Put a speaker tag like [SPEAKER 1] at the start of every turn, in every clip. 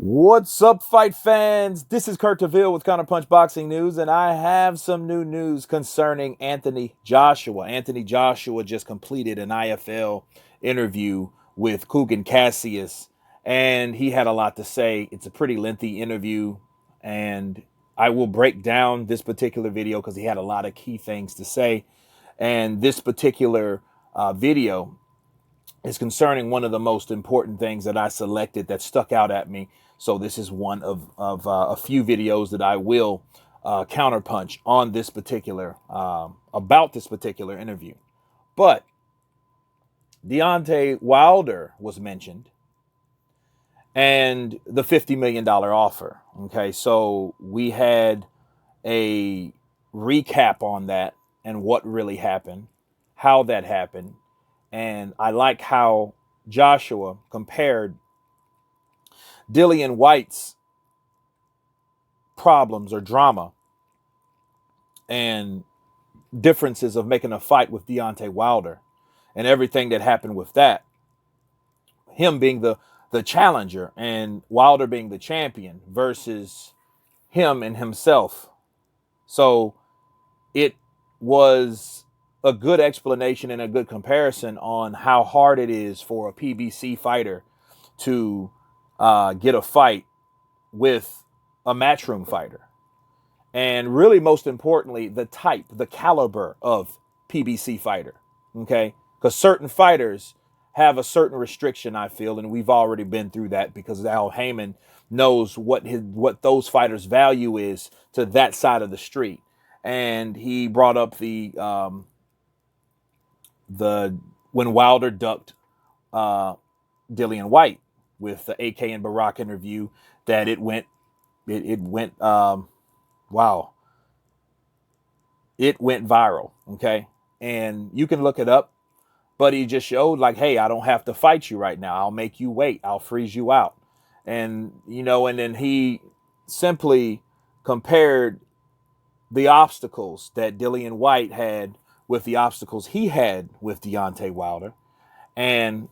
[SPEAKER 1] What's up, fight fans? This is Kurt DeVille with Counterpunch Boxing News, and I have some new news concerning Anthony Joshua. Anthony Joshua just completed an IFL interview with Kugan Cassius, and he had a lot to say. It's a pretty lengthy interview, and I will break down this particular video because he had a lot of key things to say. And this particular video is concerning one of the most important things that I selected that stuck out at me. So this is one of a few videos that I will counterpunch on this particular, about this particular interview. But Deontay Wilder was mentioned and the $50 million offer. Okay, so we had a recap on that and what really happened, how that happened. And I like how Joshua compared Dillian White's problems or drama and differences of making a fight with Deontay Wilder and everything that happened with that. Him being the challenger and Wilder being the champion versus him and himself. So it was a good explanation and a good comparison on how hard it is for a PBC fighter to get a fight with a matchroom fighter. And really, most importantly, the caliber of PBC fighter. Okay? Because certain fighters have a certain restriction, I feel, and we've already been through that because Al Heyman knows what those fighters' value is to that side of the street. And he brought up the when Wilder ducked Dillian White with the AK and Barack interview, that it went viral. Okay, and you can look it up, but he just showed like, hey, I don't have to fight you right now. I'll make you wait. I'll freeze you out. And and then he simply compared the obstacles that Dillian White had with the obstacles he had with Deontay Wilder, and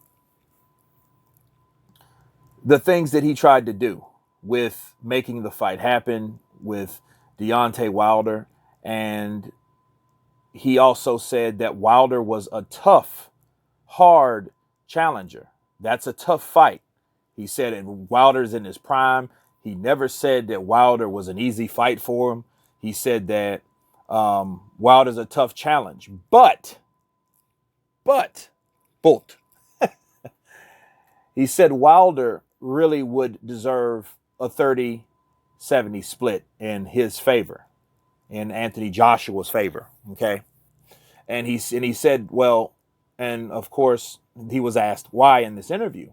[SPEAKER 1] the things that he tried to do with making the fight happen with Deontay Wilder. And he also said that Wilder was a tough, hard challenger. That's a tough fight. He said, and Wilder's in his prime. He never said that Wilder was an easy fight for him. He said that Wilder's a tough challenge, but he said Wilder really would deserve a 30-70 split in his favor, in Anthony Joshua's favor. Okay, and he said, well, and of course he was asked why in this interview,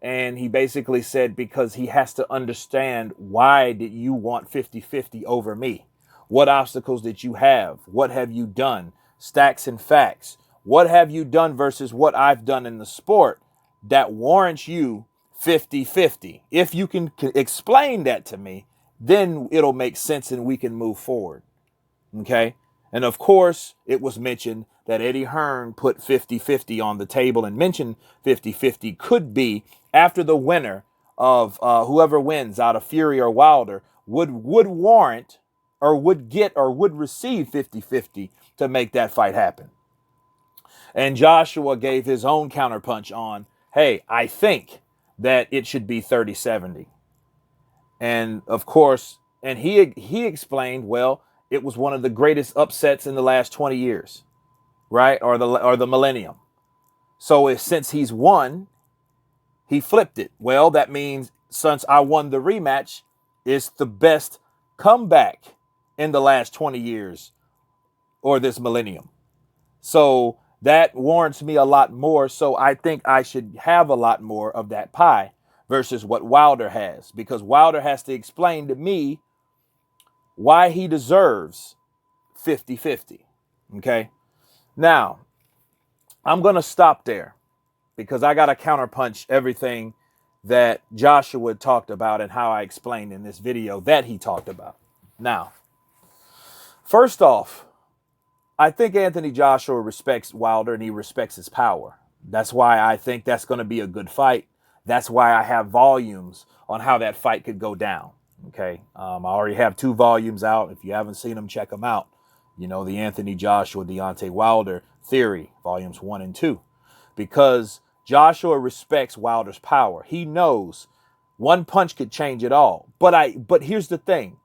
[SPEAKER 1] and he basically said because he has to understand, why did you want 50-50 over me? What obstacles did you have? What have you done? Stacks and facts. What have you done versus what I've done in the sport that warrants you 50-50? If you can explain that to me, then it'll make sense and we can move forward. Okay? And of course, it was mentioned that Eddie Hearn put 50-50 on the table and mentioned 50-50 could be after the winner of whoever wins out of Fury or Wilder would warrant or would get or would receive 50-50 to make that fight happen. And Joshua gave his own counterpunch on, hey, I think that it should be 30-70. And of course, and he explained, well, it was one of the greatest upsets in the last 20 years, right? Or the millennium. So since he's won, he flipped it. Well, that means since I won the rematch, it's the best comeback in the last 20 years or this millennium. So that warrants me a lot more. So I think I should have a lot more of that pie versus what Wilder has, because Wilder has to explain to me why he deserves 50-50. Okay. Now I'm going to stop there because I got to counterpunch everything that Joshua talked about and how I explained in this video that he talked about. Now, first off, I think Anthony Joshua respects Wilder and he respects his power. That's why I think that's going to be a good fight. That's why I have volumes on how that fight could go down. Okay. I already have 2 volumes out. If you haven't seen them, check them out. You know, the Anthony Joshua, Deontay Wilder theory, volumes 1 and 2, because Joshua respects Wilder's power. He knows one punch could change it all. But here's the thing.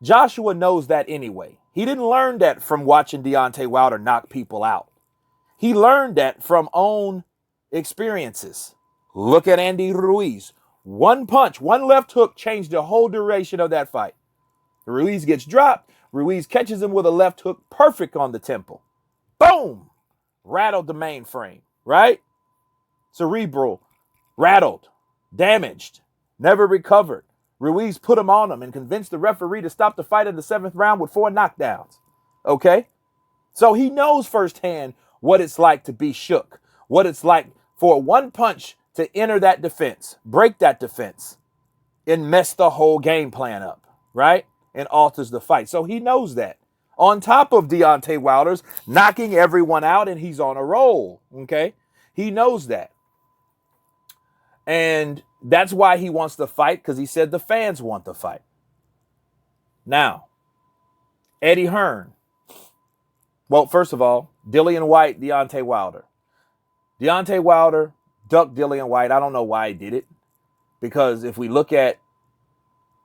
[SPEAKER 1] Joshua knows that anyway. He didn't learn that from watching Deontay Wilder knock people out. He learned that from own experiences. Look at Andy Ruiz. One punch, one left hook changed the whole duration of that fight. Ruiz gets dropped. Ruiz catches him with a left hook, perfect on the temple. Boom! Rattled the mainframe, right? Cerebral, rattled, damaged, never recovered. Ruiz put him on him and convinced the referee to stop the fight in the 7th round with 4 knockdowns. Okay? So he knows firsthand what it's like to be shook, what it's like for one punch to enter that defense, break that defense, and mess the whole game plan up, right? And alters the fight. So he knows that. On top of Deontay Wilder's knocking everyone out, and he's on a roll, okay? He knows that. And that's why he wants to fight, because he said the fans want the fight. Now, Eddie Hearn. Well, first of all, Dillian White, Deontay Wilder. Deontay Wilder ducked Dillian White. I don't know why he did it, because if we look at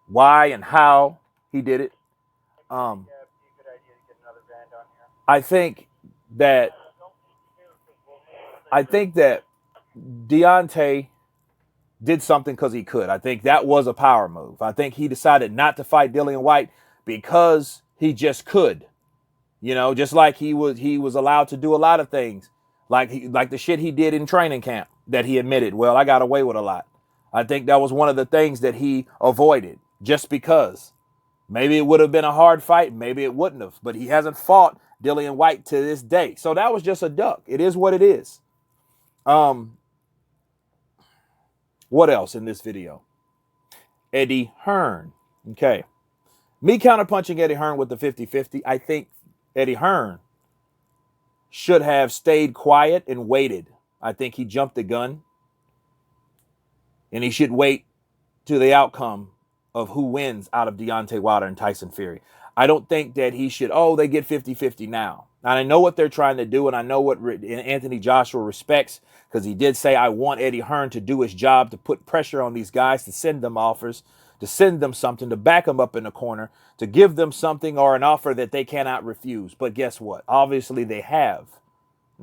[SPEAKER 1] why and how he did it, I think that Deontay did something because he could. I think that was a power move. I think he decided not to fight Dillian White because he just could. You know, just like he was allowed to do a lot of things, like the shit he did in training camp that he admitted, well, I got away with a lot. I think that was one of the things that he avoided just because. Maybe it would have been a hard fight, maybe it wouldn't have, but he hasn't fought Dillian White to this day. So that was just a duck. It is what it is. What else in this video? Eddie Hearn. Okay. Me counterpunching Eddie Hearn with the 50-50. I think Eddie Hearn should have stayed quiet and waited. I think he jumped the gun. And he should wait to the outcome of who wins out of Deontay Wilder and Tyson Fury. I don't think that he should, they get 50-50 now. And I know what they're trying to do, and I know what Anthony Joshua respects, because he did say, I want Eddie Hearn to do his job, to put pressure on these guys, to send them offers, to send them something, to back them up in the corner, to give them something or an offer that they cannot refuse. But guess what? Obviously they have.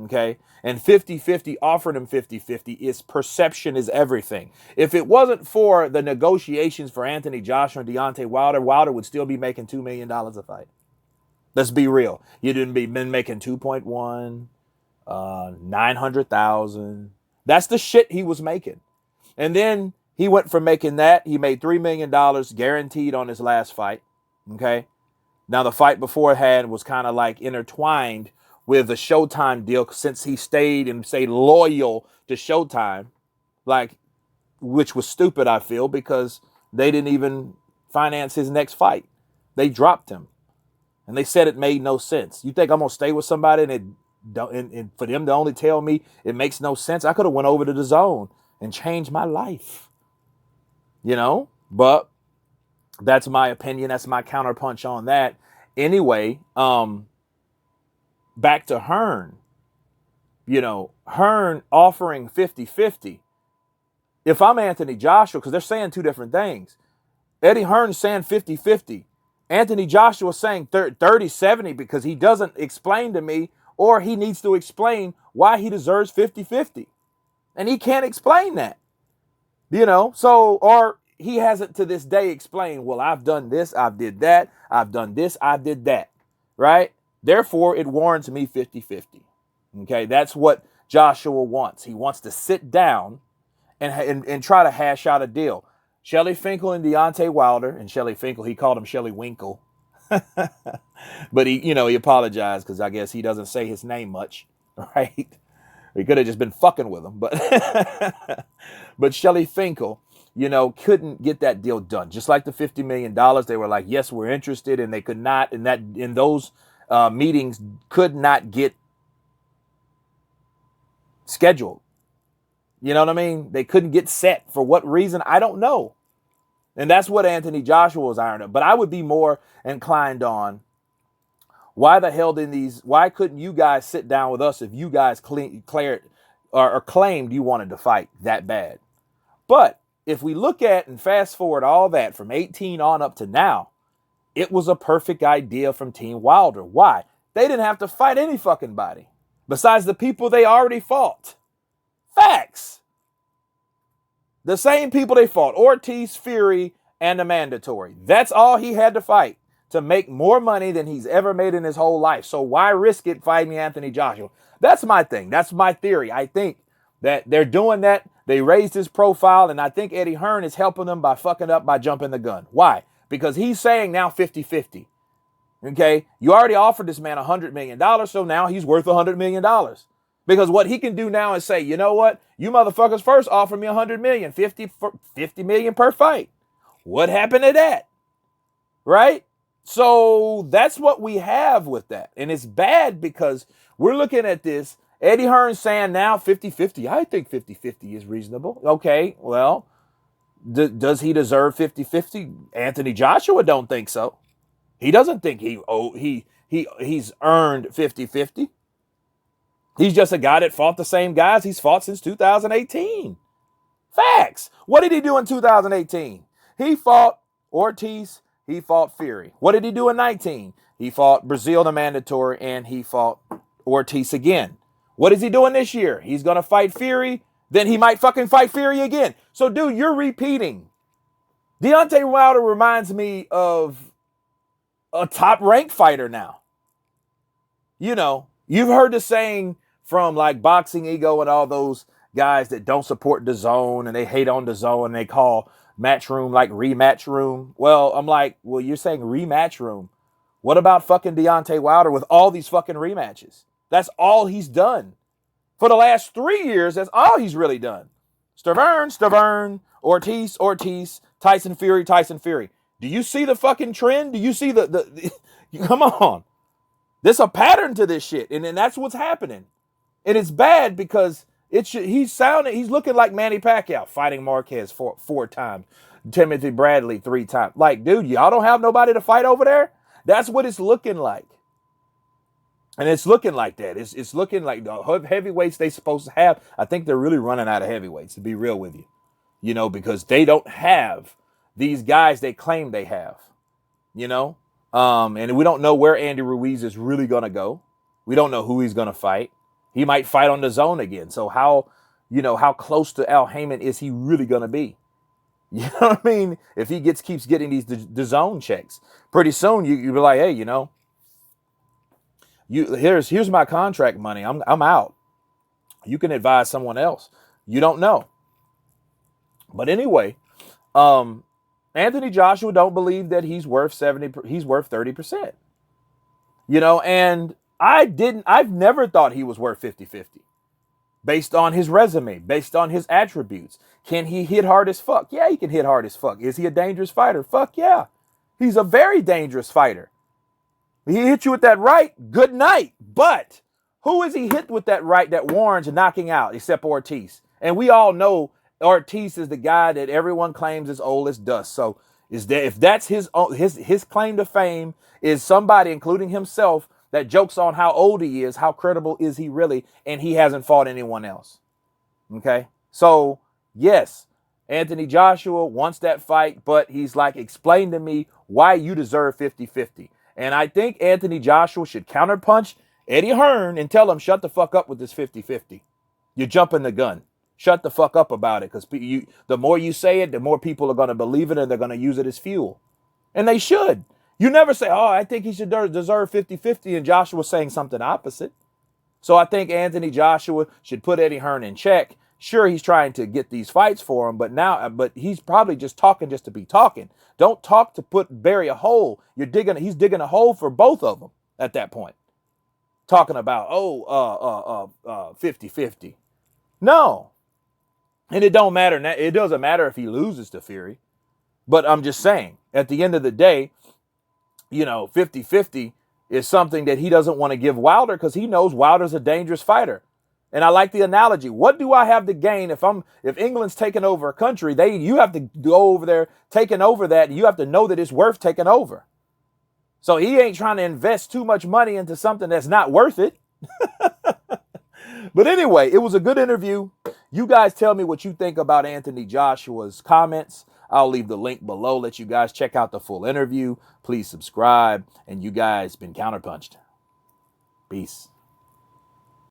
[SPEAKER 1] Okay? And 50-50, offering him 50-50 is perception is everything. If it wasn't for the negotiations for Anthony Joshua and Deontay Wilder, Wilder would still be making $2 million a fight. Let's be real. You didn't been making 2.1, 900,000. That's the shit he was making. And then he went from making that, he made $3 million guaranteed on his last fight. Okay? Now the fight beforehand was kind of like intertwined with the Showtime deal, since he stayed loyal to Showtime, which was stupid, I feel, because they didn't even finance his next fight. They dropped him. And they said it made no sense. You think I'm going to stay with somebody and for them to only tell me it makes no sense? I could have went over to the Zone and changed my life. You know? But that's my opinion. That's my counterpunch on that. Anyway, back to Hearn. You know, Hearn offering 50-50. If I'm Anthony Joshua, because they're saying two different things. Eddie Hearn's saying 50-50. Anthony Joshua saying 30-70 because he doesn't explain to me, or he needs to explain why he deserves 50-50. And he can't explain that. You know, so, or he hasn't to this day explained, well, I've done this, I've did that, I've done this, I did that. Right? Therefore, it warrants me 50-50. Okay, that's what Joshua wants. He wants to sit down and try to hash out a deal. Shelly Finkel and Deontay Wilder, and Shelly Finkel, he called him Shelly Winkle. But he apologized because I guess he doesn't say his name much, right? He could have just been fucking with him. But Shelly Finkel, couldn't get that deal done. Just like the $50 million, they were like, yes, we're interested, and they could not, and that in those meetings could not get scheduled. You know what I mean? They couldn't get set. For what reason? I don't know. And that's what Anthony Joshua was ironed up. But I would be more inclined on why the hell why couldn't you guys sit down with us if you guys claimed you wanted to fight that bad? But if we look at and fast forward all that from 18 on up to now, it was a perfect idea from Team Wilder. Why? They didn't have to fight any fucking body besides the people they already fought. Facts. The same people they fought, Ortiz, Fury, and the mandatory. That's all he had to fight to make more money than he's ever made in his whole life. So why risk it fighting Anthony Joshua? That's my thing. That's my theory. I think that they're doing that. They raised his profile, and I think Eddie Hearn is helping them by fucking up by jumping the gun. Why? Because he's saying now 50-50. Okay? You already offered this man $100 million, so now he's worth $100 million. Because what he can do now is say, you know what? You motherfuckers first offered me $100 million, 50 million per fight. What happened to that? Right? So that's what we have with that. And it's bad because we're looking at this. Eddie Hearn saying now 50-50. I think 50-50 is reasonable. Okay, well, does he deserve 50-50? Anthony Joshua don't think so. He doesn't think he's earned 50-50. He's just a guy that fought the same guys he's fought since 2018. Facts. What did he do in 2018? He fought Ortiz. He fought Fury. What did he do in 19? He fought Brazil, the mandatory, and he fought Ortiz again. What is he doing this year? He's going to fight Fury. Then he might fucking fight Fury again. So, dude, you're repeating. Deontay Wilder reminds me of a top-ranked fighter now. You know, you've heard the saying from like Boxing Ego and all those guys that don't support DAZN and they hate on DAZN and they call Matchroom like rematch room. Well, I'm like, well, you're saying rematch room. What about fucking Deontay Wilder with all these fucking rematches? That's all he's done. For the last 3 years, that's all he's really done. Stavern, Ortiz, Tyson Fury. Do you see the fucking trend? Do you see the come on. There's a pattern to this shit. And then that's what's happening. And it's bad because he's looking like Manny Pacquiao fighting Marquez four times. Timothy Bradley 3 times. Like, dude, y'all don't have nobody to fight over there? That's what it's looking like. And it's looking like that. It's looking like the heavyweights they supposed to have. I think they're really running out of heavyweights, to be real with you. You know, because they don't have these guys they claim they have. You know? And we don't know where Andy Ruiz is really going to go. We don't know who he's going to fight. He might fight on DAZN again. So how close to Al Heyman is he really going to be? You know what I mean? If he keeps getting these DAZN checks, pretty soon you'll be like, hey, you know, here's my contract money. I'm out. You can advise someone else. You don't know. But anyway, Anthony Joshua don't believe that he's worth 30%. You know, and I've never thought he was worth 50-50. Based on his resume, based on his attributes. Can he hit hard as fuck? Yeah, he can hit hard as fuck. Is he a dangerous fighter? Fuck yeah. He's a very dangerous fighter. He hit you with that right, good night. But who is he hit with that right that warrants knocking out except Ortiz? And we all know Ortiz is the guy that everyone claims is old as dust. So if that's his claim to fame is somebody, including himself, that jokes on how old he is, how credible is he really, and he hasn't fought anyone else. Okay? So, yes, Anthony Joshua wants that fight, but he's like, explain to me why you deserve 50-50. And I think Anthony Joshua should counterpunch Eddie Hearn and tell him, shut the fuck up with this 50-50. You're jumping the gun. Shut the fuck up about it, because the more you say it, the more people are going to believe it, and they're going to use it as fuel. And they should. You never say, oh, I think he should deserve 50-50, and Joshua saying something opposite. So I think Anthony Joshua should put Eddie Hearn in check. Sure, he's trying to get these fights for him, but he's probably just talking just to be talking. Don't talk to bury a hole. He's digging a hole for both of them at that point. Talking about, 50-50. No. And it don't matter. It doesn't matter if he loses to Fury. But I'm just saying, at the end of the day, 50-50 is something that he doesn't want to give Wilder because he knows Wilder's a dangerous fighter. And I like the analogy. What do I have to gain if England's taking over a country? You have to go over there taking over that, and you have to know that it's worth taking over. So he ain't trying to invest too much money into something that's not worth it. But anyway, it was a good interview. You guys tell me what you think about Anthony Joshua's comments. I'll leave the link below. Let you guys check out the full interview. Please subscribe. And you guys been counterpunched. Peace.